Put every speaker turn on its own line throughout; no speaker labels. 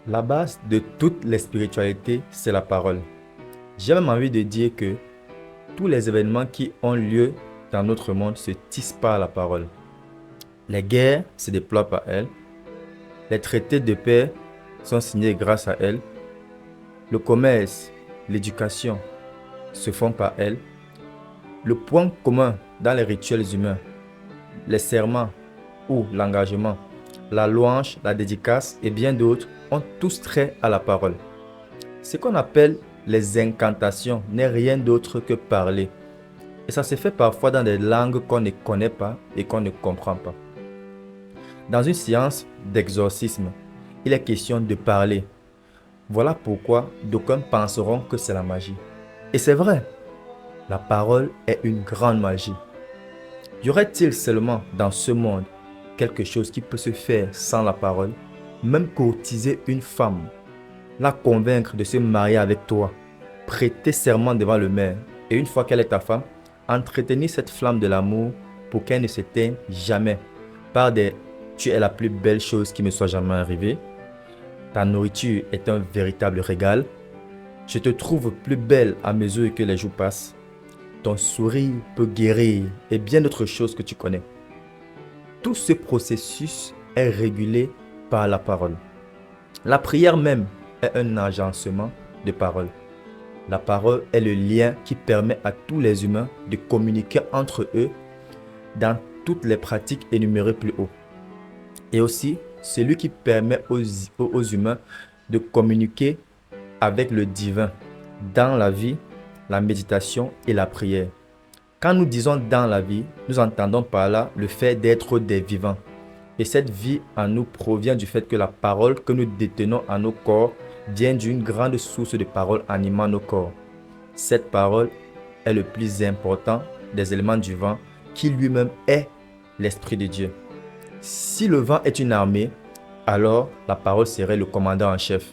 La base de toutes les spiritualités, c'est la parole. J'ai même envie de dire que tous les événements qui ont lieu dans notre monde se tissent par la parole. Les guerres se déploient par elle. Les traités de paix sont signés grâce à elle. Le commerce, l'éducation se font par elle. Le point commun dans les rituels humains, les serments ou l'engagement, la louange, la dédicace et bien d'autres ont tous trait à la parole. Ce qu'on appelle les incantations n'est rien d'autre que parler. Et ça se fait parfois dans des langues qu'on ne connaît pas et qu'on ne comprend pas. Dans une séance d'exorcisme, il est question de parler. Voilà pourquoi d'aucuns penseront que c'est la magie. Et c'est vrai, la parole est une grande magie. Y aurait-il seulement dans ce monde quelque chose qui peut se faire sans la parole? Même courtiser une femme, la convaincre de se marier avec toi, prêter serment devant le maire, et une fois qu'elle est ta femme, entretenir cette flamme de l'amour pour qu'elle ne s'éteigne jamais par des tu es la plus belle chose qui me soit jamais arrivée, ta nourriture est un véritable régal, je te trouve plus belle à mesure que les jours passent, ton sourire peut guérir et bien d'autres choses que tu connais. Tout ce processus est régulé par la parole. La prière même est un agencement de parole. La parole est le lien qui permet à tous les humains de communiquer entre eux dans toutes les pratiques énumérées plus haut. Et aussi, celui qui permet aux humains de communiquer avec le divin dans la vie, la méditation et la prière. Quand nous disons dans la vie, nous entendons par là le fait d'être des vivants. Et cette vie en nous provient du fait que la parole que nous détenons en nos corps vient d'une grande source de parole animant nos corps. Cette parole est le plus important des éléments du vent qui lui-même est l'Esprit de Dieu. Si le vent est une armée, alors la parole serait le commandant en chef.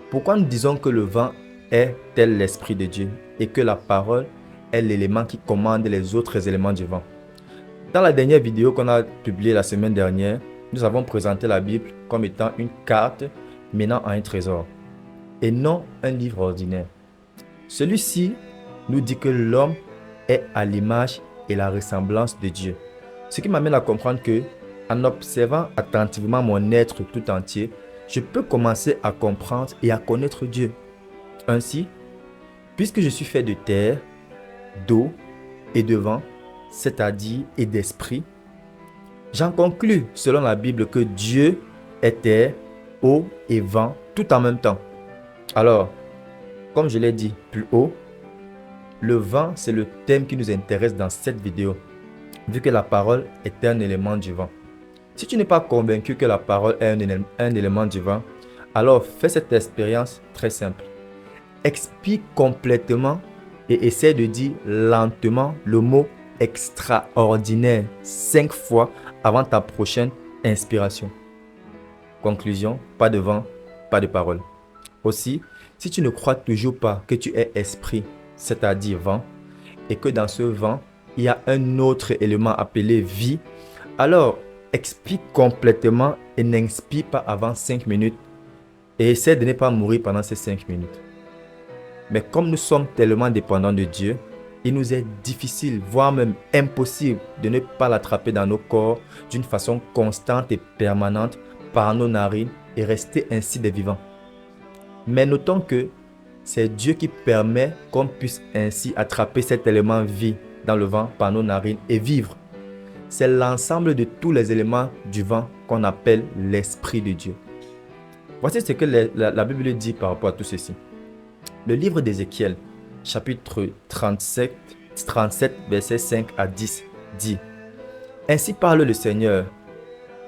Pourquoi nous disons que le vent est tel l'Esprit de Dieu et que la parole est l'élément qui commande les autres éléments du vent? Dans la dernière vidéo qu'on a publiée la semaine dernière, nous avons présenté la Bible comme étant une carte menant à un trésor et non un livre ordinaire. Celui-ci nous dit que l'homme est à l'image et la ressemblance de Dieu. Ce qui m'amène à comprendre que, en observant attentivement mon être tout entier, je peux commencer à comprendre et à connaître Dieu. Ainsi, puisque je suis fait de terre, d'eau et de vent, c'est-à-dire et d'esprit, j'en conclus selon la Bible que Dieu est terre, eau et vent tout en même temps. Alors, comme je l'ai dit plus haut, le vent c'est le thème qui nous intéresse dans cette vidéo, vu que la parole est un élément du vent. Si tu n'es pas convaincu que la parole est un élément du vent, alors fais cette expérience très simple. Explique complètement et essaie de dire lentement le mot extraordinaire 5 fois avant ta prochaine inspiration. Conclusion, pas de vent, pas de parole. Aussi, si tu ne crois toujours pas que tu es esprit, c'est-à-dire vent, et que dans ce vent, il y a un autre élément appelé vie, alors explique complètement et n'inspire pas avant 5 minutes et essaie de ne pas mourir pendant ces 5 minutes. Mais comme nous sommes tellement dépendants de Dieu, il nous est difficile, voire même impossible de ne pas l'attraper dans nos corps d'une façon constante et permanente par nos narines et rester ainsi des vivants. Mais notons que c'est Dieu qui permet qu'on puisse ainsi attraper cet élément vie dans le vent par nos narines et vivre. C'est l'ensemble de tous les éléments du vent qu'on appelle l'Esprit de Dieu. Voici ce que la Bible dit par rapport à tout ceci. Le livre d'Ézéchiel, chapitre 37, versets 5 à 10, dit: Ainsi parle le Seigneur,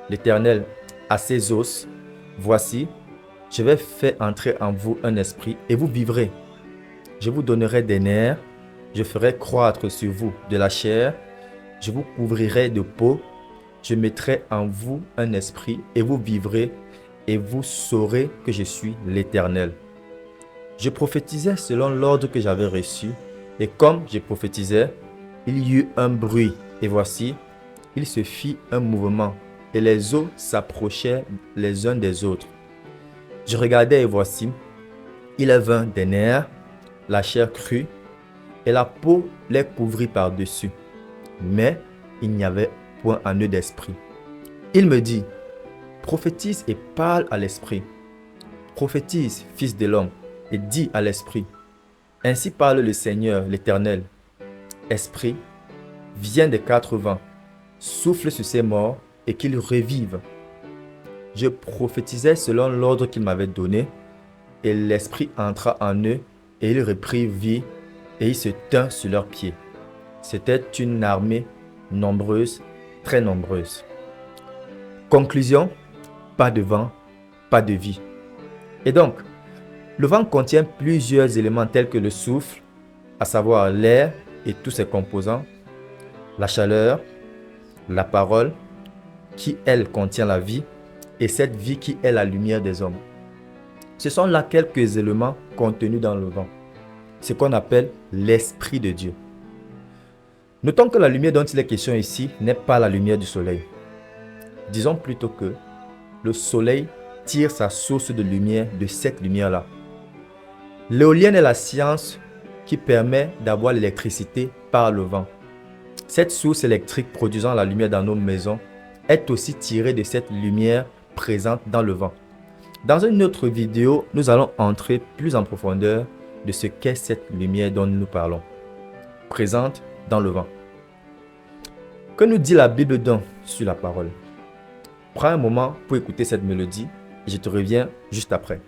l'Éternel, à ses os. Voici, je vais faire entrer en vous un esprit et vous vivrez. Je vous donnerai des nerfs, je ferai croître sur vous de la chair, je vous couvrirai de peau, je mettrai en vous un esprit et vous vivrez et vous saurez que je suis l'Éternel. Je prophétisais selon l'ordre que j'avais reçu, et comme je prophétisais, il y eut un bruit, et voici, il se fit un mouvement, et les eaux s'approchaient les uns des autres. Je regardais et voici, il vint des nerfs, la chair crue, et la peau les couvrit par-dessus. Mais il n'y avait point en eux d'esprit. Il me dit, prophétise et parle à l'esprit. Prophétise, fils de l'homme, et dis à l'esprit. Ainsi parle le Seigneur, l'Éternel. Esprit, viens des quatre vents, souffle sur ces morts et qu'ils revivent. Je prophétisais selon l'ordre qu'il m'avait donné, et l'Esprit entra en eux, et ils reprirent vie, et ils se tinrent sur leurs pieds. C'était une armée nombreuse, très nombreuse. Conclusion, pas de vent, pas de vie. Et donc, le vent contient plusieurs éléments tels que le souffle, à savoir l'air et tous ses composants, la chaleur, la parole, qui elle contient la vie, et cette vie qui est la lumière des hommes. Ce sont là quelques éléments contenus dans le vent, ce qu'on appelle l'Esprit de Dieu. Notons que la lumière dont il est question ici n'est pas la lumière du soleil. Disons plutôt que le soleil tire sa source de lumière de cette lumière-là. L'éolienne est la science qui permet d'avoir l'électricité par le vent. Cette source électrique produisant la lumière dans nos maisons est aussi tirée de cette lumière présente dans le vent. Dans une autre vidéo, nous allons entrer plus en profondeur de ce qu'est cette lumière dont nous parlons, présente dans le vent. Que nous dit la Bible donc sur la parole? Prends un moment pour écouter cette mélodie et je te reviens juste après.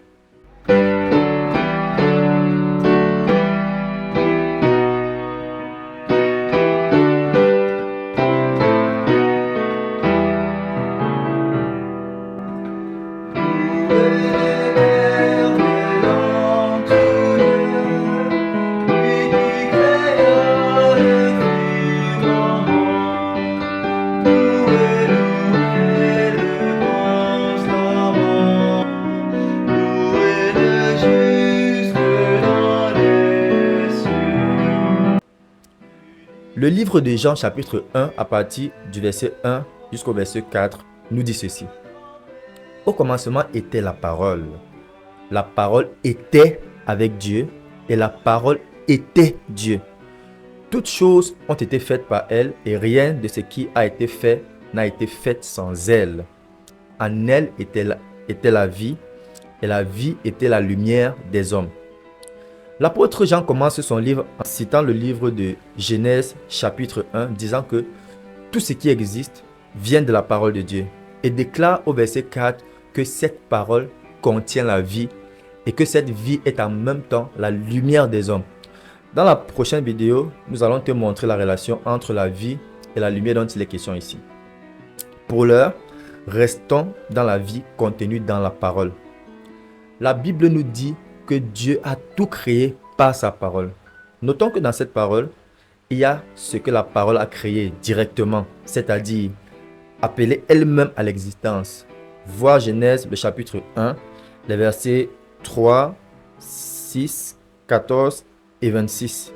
Le livre de Jean chapitre 1 à partir du verset 1 jusqu'au verset 4 nous dit ceci. Au commencement était la parole. La parole était avec Dieu et la parole était Dieu. Toutes choses ont été faites par elle et rien de ce qui a été fait n'a été fait sans elle. En elle était la vie et la vie était la lumière des hommes. L'apôtre Jean commence son livre en citant le livre de Genèse chapitre 1, disant que tout ce qui existe vient de la parole de Dieu et déclare au verset 4 que cette parole contient la vie et que cette vie est en même temps la lumière des hommes. Dans la prochaine vidéo, nous allons te montrer la relation entre la vie et la lumière dont il est question ici. Pour l'heure, restons dans la vie contenue dans la parole. La Bible nous dit que Dieu a tout créé par sa parole. Notons que dans cette parole, il y a ce que la parole a créé directement, c'est-à-dire appelée elle-même à l'existence. Voir Genèse, le chapitre 1, les versets 3, 6, 14 et 26.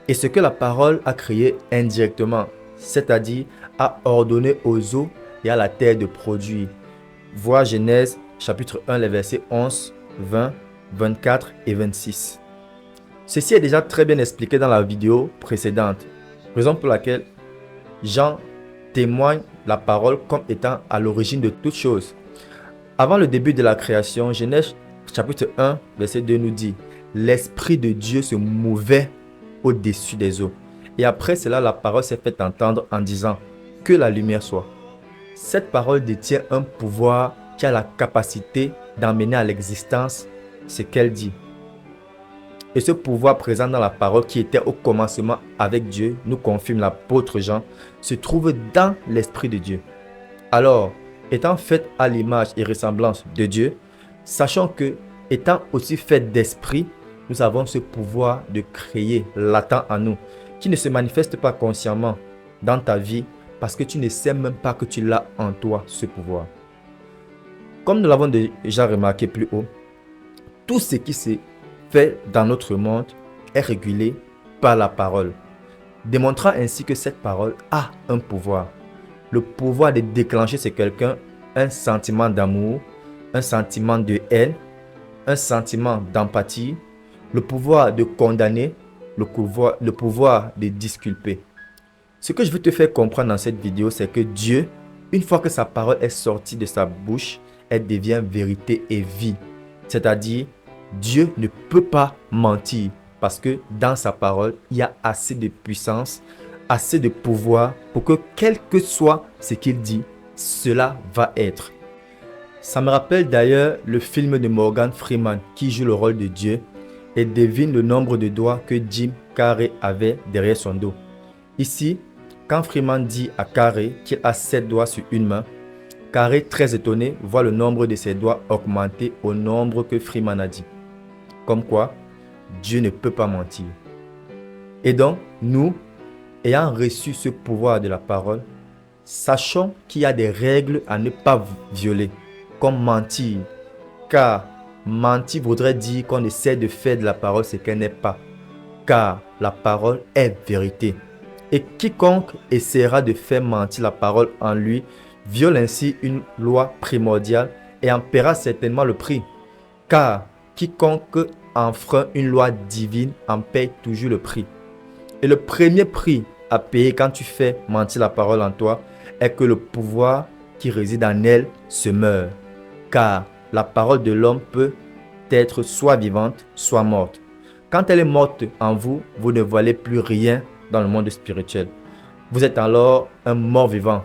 Et ce que la parole a créé indirectement, c'est-à-dire a ordonné aux eaux et à la terre de produire. Voir Genèse, chapitre 1, les versets 11, 20, 24 et 26. Ceci est déjà très bien expliqué dans la vidéo précédente, raison pour laquelle Jean témoigne la parole comme étant à l'origine de toutes choses. Avant le début de la création, Genèse chapitre 1, verset 2 nous dit « L'Esprit de Dieu se mouvait au-dessus des eaux. » Et après cela, la parole s'est fait entendre en disant « Que la lumière soit. » Cette parole détient un pouvoir qui a la capacité d'emmener à l'existence ce qu'elle dit. Et ce pouvoir présent dans la parole qui était au commencement avec Dieu, nous confirme l'apôtre Jean, se trouve dans l'Esprit de Dieu. Alors, étant faite à l'image et ressemblance de Dieu, sachant que, étant aussi faite d'esprit, nous avons ce pouvoir de créer latent en nous, qui ne se manifeste pas consciemment dans ta vie, parce que tu ne sais même pas que tu l'as en toi, ce pouvoir. Comme nous l'avons déjà remarqué plus haut, tout ce qui se fait dans notre monde est régulé par la parole, démontrant ainsi que cette parole a un pouvoir. Le pouvoir de déclencher chez quelqu'un un sentiment d'amour, un sentiment de haine, un sentiment d'empathie, le pouvoir de condamner, le pouvoir de disculper. Ce que je veux te faire comprendre dans cette vidéo, c'est que Dieu, une fois que sa parole est sortie de sa bouche, elle devient vérité et vie. C'est-à-dire, Dieu ne peut pas mentir parce que dans sa parole, il y a assez de puissance, assez de pouvoir pour que quel que soit ce qu'il dit, cela va être. Ça me rappelle d'ailleurs le film de Morgan Freeman qui joue le rôle de Dieu et devine le nombre de doigts que Jim Carrey avait derrière son dos. Ici, quand Freeman dit à Carrey qu'il a 7 doigts sur une main, Carrey, très étonné, voit le nombre de ses doigts augmenter au nombre que Freeman a dit. Comme quoi, Dieu ne peut pas mentir. Et donc, nous, ayant reçu ce pouvoir de la parole, sachons qu'il y a des règles à ne pas violer, comme mentir. Car mentir voudrait dire qu'on essaie de faire de la parole ce qu'elle n'est pas. Car la parole est vérité. Et quiconque essaiera de faire mentir la parole en lui viole ainsi une loi primordiale et en paiera certainement le prix. Car quiconque enfreint une loi divine en paye toujours le prix. Et le premier prix à payer quand tu fais mentir la parole en toi est que le pouvoir qui réside en elle se meurt. Car la parole de l'homme peut être soit vivante, soit morte. Quand elle est morte en vous, vous ne valez plus rien dans le monde spirituel. Vous êtes alors un mort vivant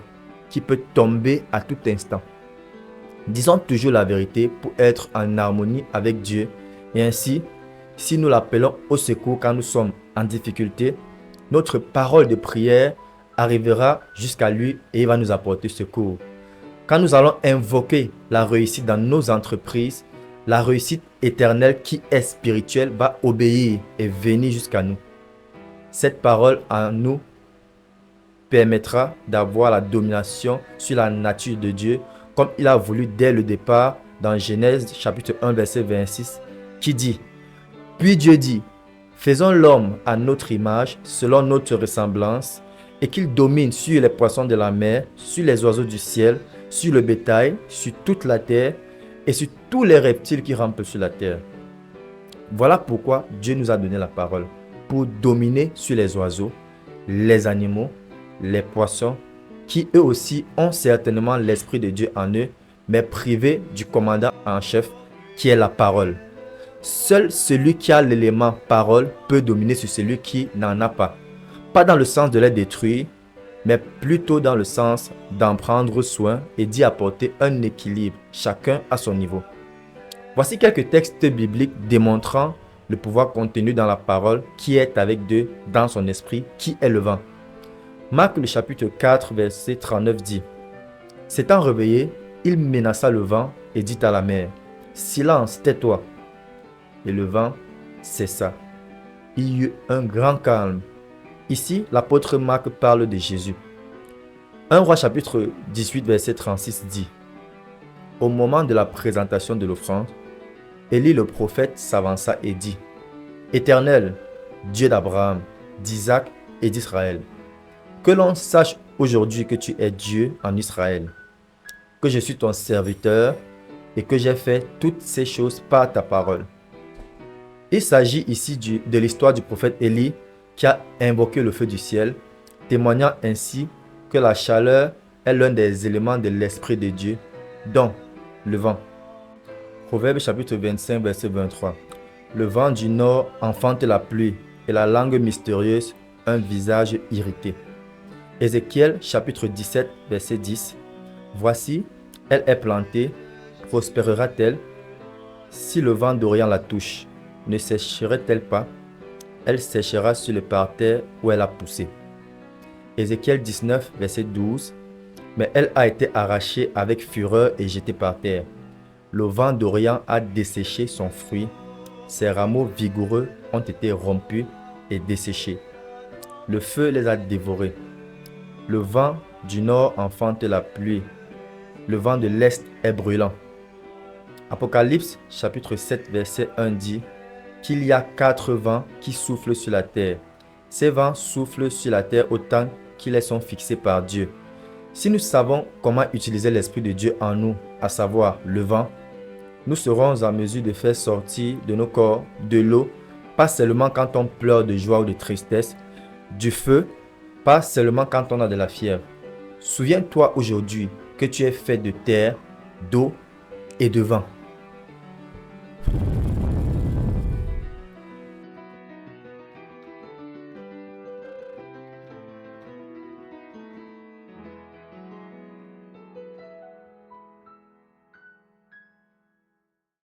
qui peut tomber à tout instant. Disons toujours la vérité pour être en harmonie avec Dieu. Et ainsi, si nous l'appelons au secours quand nous sommes en difficulté, notre parole de prière arrivera jusqu'à lui et il va nous apporter secours. Quand nous allons invoquer la réussite dans nos entreprises, la réussite éternelle qui est spirituelle va obéir et venir jusqu'à nous. Cette parole en nous permettra d'avoir la domination sur la nature de Dieu comme il a voulu dès le départ dans Genèse chapitre 1 verset 26 qui dit « Puis Dieu dit, faisons l'homme à notre image, selon notre ressemblance, et qu'il domine sur les poissons de la mer, sur les oiseaux du ciel, sur le bétail, sur toute la terre et sur tous les reptiles qui rampent sur la terre. » Voilà pourquoi Dieu nous a donné la parole, pour dominer sur les oiseaux, les animaux, les poissons, qui eux aussi ont certainement l'Esprit de Dieu en eux, mais privés du commandant en chef, qui est la parole. Seul celui qui a l'élément parole peut dominer sur celui qui n'en a pas. Pas dans le sens de les détruire, mais plutôt dans le sens d'en prendre soin et d'y apporter un équilibre, chacun à son niveau. Voici quelques textes bibliques démontrant le pouvoir contenu dans la parole qui est avec Dieu dans son esprit, qui est le vent. Marc le chapitre 4 verset 39 dit « S'étant réveillé, il menaça le vent et dit à la mer, « Silence, tais-toi !» Et le vent cessa. Il y eut un grand calme. Ici, l'apôtre Marc parle de Jésus. 1 Roi chapitre 18 verset 36 dit « Au moment de la présentation de l'offrande, Élie le prophète s'avança et dit « Éternel, Dieu d'Abraham, d'Isaac et d'Israël, que l'on sache aujourd'hui que tu es Dieu en Israël, que je suis ton serviteur et que j'ai fait toutes ces choses par ta parole. » Il s'agit ici de l'histoire du prophète Élie qui a invoqué le feu du ciel, témoignant ainsi que la chaleur est l'un des éléments de l'Esprit de Dieu, dont le vent. Proverbe chapitre 25 verset 23. Le vent du nord enfante la pluie et la langue mystérieuse un visage irrité. Ézéchiel chapitre 17 verset 10. Voici, elle est plantée, prospérera-t-elle? Si le vent d'Orient la touche, ne sécherait-elle pas? Elle séchera sur le parterre où elle a poussé. Ézéchiel 19 verset 12. Mais elle a été arrachée avec fureur et jetée par terre. Le vent d'Orient a desséché son fruit. Ses rameaux vigoureux ont été rompus et desséchés. Le feu les a dévorés. Le vent du nord enfante la pluie. Le vent de l'est est brûlant. Apocalypse chapitre 7 verset 1 dit qu'il y a 4 vents qui soufflent sur la terre. Ces vents soufflent sur la terre autant qu'ils sont fixés par Dieu. Si nous savons comment utiliser l'Esprit de Dieu en nous, à savoir le vent, nous serons en mesure de faire sortir de nos corps de l'eau, pas seulement quand on pleure de joie ou de tristesse, du feu, pas seulement quand on a de la fièvre. Souviens-toi aujourd'hui que tu es fait de terre, d'eau et de vent.